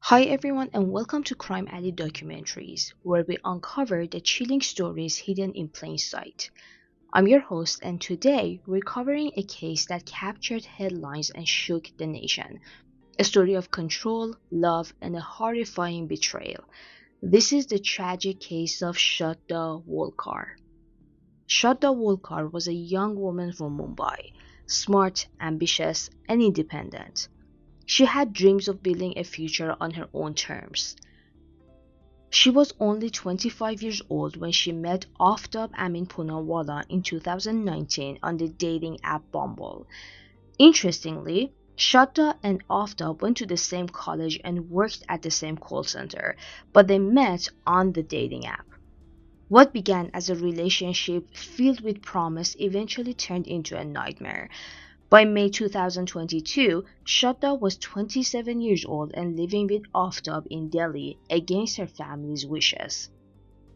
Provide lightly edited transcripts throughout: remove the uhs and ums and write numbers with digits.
Hi everyone and welcome to Crime Alley Documentaries, where we uncover the chilling stories hidden in plain sight. I'm your host and today we're covering a case that captured headlines and shook the nation. A story of control, love, and a horrifying betrayal. This is the tragic case of Shraddha Walkar. Shraddha Walkar was a young woman from Mumbai, smart, ambitious, and independent. She had dreams of building a future on her own terms. She was only 25 years old when she met Aftab Poonawalla in 2019 on the dating app Bumble. Interestingly, Shraddha and Aftab went to the same college and worked at the same call center, but they met on the dating app. What began as a relationship filled with promise eventually turned into a nightmare. By May 2022, Shraddha was 27 years old and living with Aftab in Delhi against her family's wishes.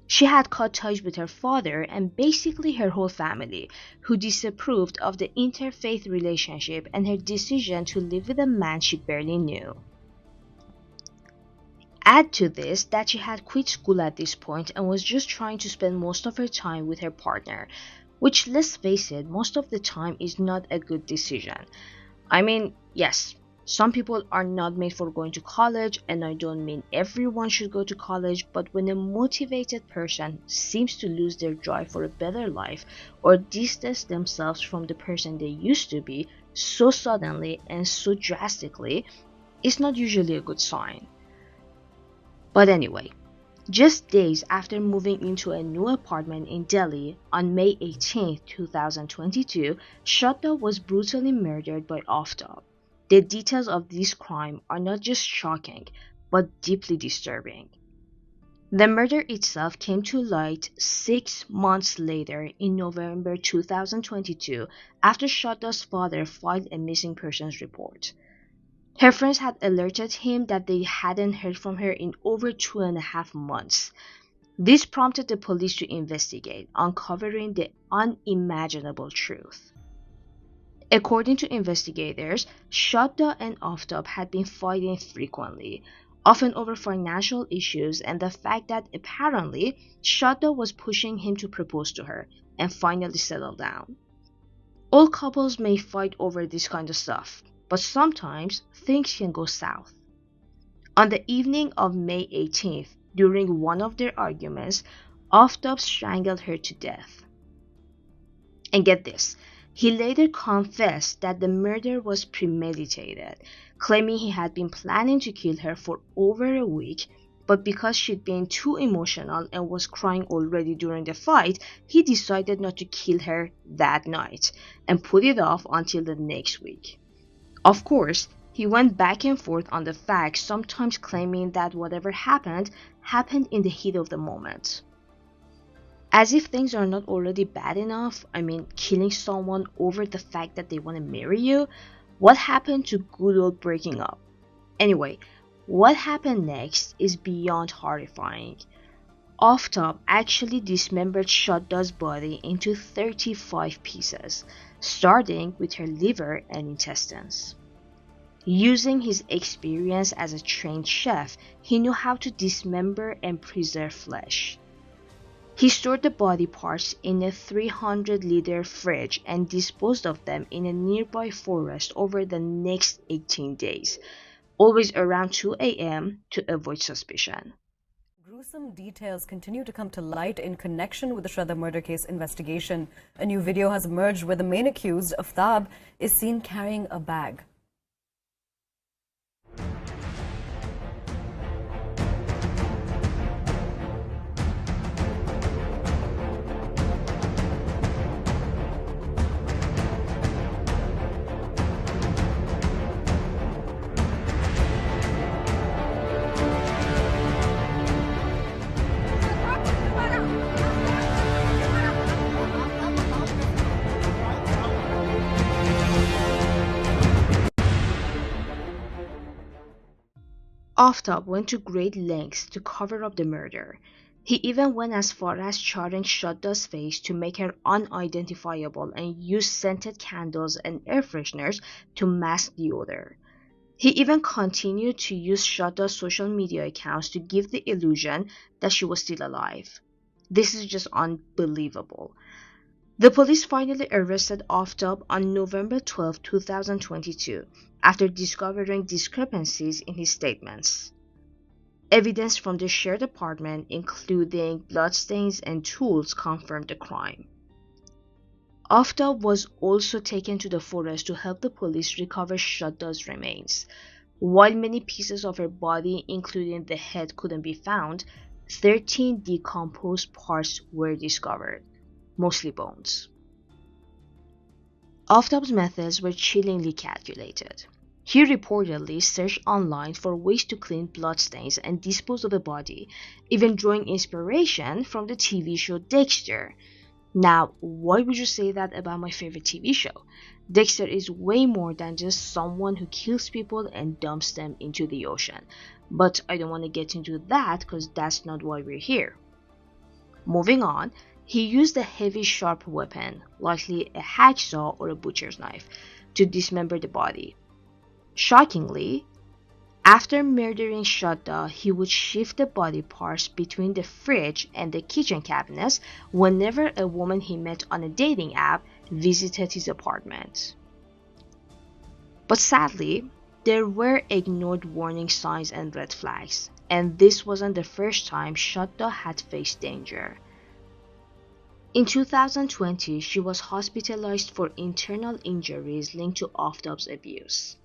She had cut ties with her father and basically her whole family, who disapproved of the interfaith relationship and her decision to live with a man she barely knew. Add to this that she had quit school at this point and was just trying to spend most of her time with her partner, which, let's face it, most of the time is not a good decision. I mean, yes, some people are not made for going to college, and I don't mean everyone should go to college, but when a motivated person seems to lose their drive for a better life or distance themselves from the person they used to be so suddenly and so drastically, it's not usually a good sign. But anyway, just days after moving into a new apartment in Delhi on May 18, 2022, Shraddha was brutally murdered by Aftab. The details of this crime are not just shocking, but deeply disturbing. The murder itself came to light 6 months later in November 2022 after Shraddha's father filed a missing persons report. Her friends had alerted him that they hadn't heard from her in over 2.5 months. This prompted the police to investigate, uncovering the unimaginable truth. According to investigators, Shraddha and Aftab had been fighting frequently, often over financial issues and the fact that apparently Shraddha was pushing him to propose to her and finally settle down. All couples may fight over this kind of stuff, but sometimes things can go south. On the evening of May 18th, during one of their arguments, Aftab strangled her to death. And get this, he later confessed that the murder was premeditated, claiming he had been planning to kill her for over a week, but because she'd been too emotional and was crying already during the fight, he decided not to kill her that night and put it off until the next week. Of course, he went back and forth on the facts, sometimes claiming that whatever happened in the heat of the moment. As if things are not already bad enough, killing someone over the fact that they want to marry you, what happened to good old breaking up? Anyway, what happened next is beyond horrifying. Aftab actually dismembered Shraddha's body into 35 pieces, starting with her liver and intestines. Using his experience as a trained chef, he knew how to dismember and preserve flesh. He stored the body parts in a 300-liter fridge and disposed of them in a nearby forest over the next 18 days, always around 2 a.m. to avoid suspicion. Gruesome details continue to come to light in connection with the Shraddha murder case investigation. A new video has emerged where the main accused, Aftab, is seen carrying a bag. Aftab went to great lengths to cover up the murder. He even went as far as charring Shraddha's face to make her unidentifiable and used scented candles and air fresheners to mask the odor. He even continued to use Shraddha's social media accounts to give the illusion that she was still alive. This is just unbelievable. The police finally arrested Aftab on November 12, 2022, after discovering discrepancies in his statements. Evidence from the shared apartment, including bloodstains and tools, confirmed the crime. Aftab was also taken to the forest to help the police recover Shraddha's remains. While many pieces of her body, including the head, couldn't be found, 13 decomposed parts were discovered, mostly bones. Aftab's methods were chillingly calculated. He reportedly searched online for ways to clean bloodstains and dispose of a body, even drawing inspiration from the TV show Dexter. Now, why would you say that about my favorite TV show? Dexter is way more than just someone who kills people and dumps them into the ocean. But I don't want to get into that because that's not why we're here. Moving on, he used a heavy sharp weapon, likely a hacksaw or a butcher's knife, to dismember the body. Shockingly, after murdering Shraddha, he would shift the body parts between the fridge and the kitchen cabinets whenever a woman he met on a dating app visited his apartment. But sadly, there were ignored warning signs and red flags, and this wasn't the first time Shraddha had faced danger. In 2020, she was hospitalized for internal injuries linked to Aftab's abuse.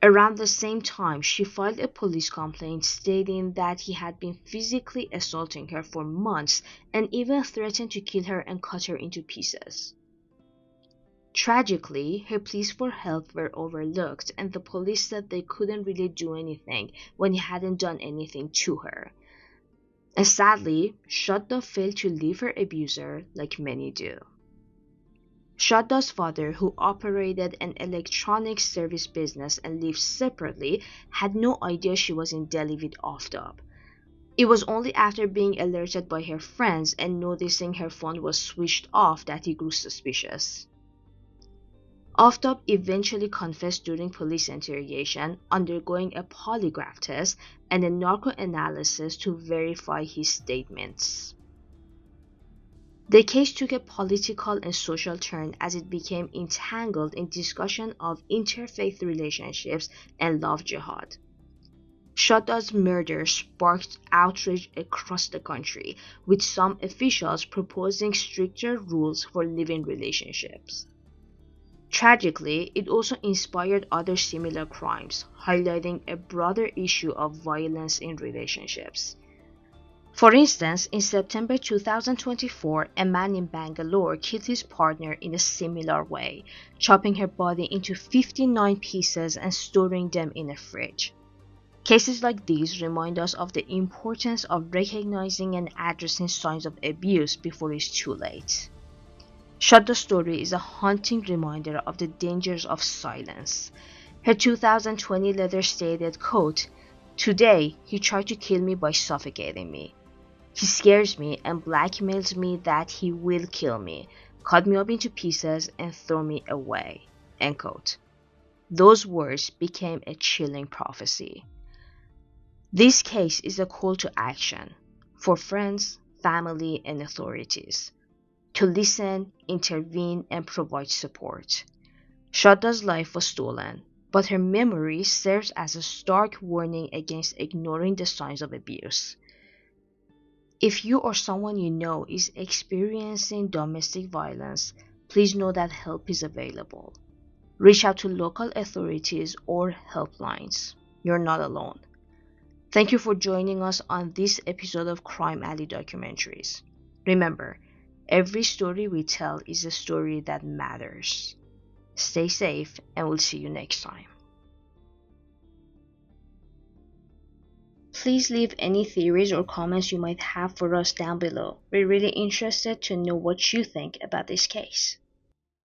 Around the same time, she filed a police complaint stating that he had been physically assaulting her for months and even threatened to kill her and cut her into pieces. Tragically, her pleas for help were overlooked, and the police said they couldn't really do anything when he hadn't done anything to her. And sadly, Shraddha failed to leave her abuser like many do. Shraddha's father, who operated an electronics service business and lived separately, had no idea she was in Delhi with Aftab. It was only after being alerted by her friends and noticing her phone was switched off that he grew suspicious. Aftab eventually confessed during police interrogation, undergoing a polygraph test and a narco-analysis to verify his statements. The case took a political and social turn as it became entangled in discussion of interfaith relationships and love jihad. Shraddha's murder sparked outrage across the country, with some officials proposing stricter rules for live-in relationships. Tragically, it also inspired other similar crimes, highlighting a broader issue of violence in relationships. For instance, in September 2024, a man in Bangalore killed his partner in a similar way, chopping her body into 59 pieces and storing them in a fridge. Cases like these remind us of the importance of recognizing and addressing signs of abuse before it's too late. Shraddha's story is a haunting reminder of the dangers of silence. Her 2020 letter stated, quote, "Today, he tried to kill me by suffocating me. He scares me and blackmails me that he will kill me, cut me up into pieces, and throw me away." End quote. Those words became a chilling prophecy. This case is a call to action for friends, family, and authorities to listen, intervene, and provide support. Shraddha's life was stolen, but her memory serves as a stark warning against ignoring the signs of abuse. If you or someone you know is experiencing domestic violence, please know that help is available. Reach out to local authorities or helplines. You're not alone. Thank you for joining us on this episode of Crime Alley Documentaries. Remember, every story we tell is a story that matters. Stay safe, and we'll see you next time. Please leave any theories or comments you might have for us down below. We're really interested to know what you think about this case.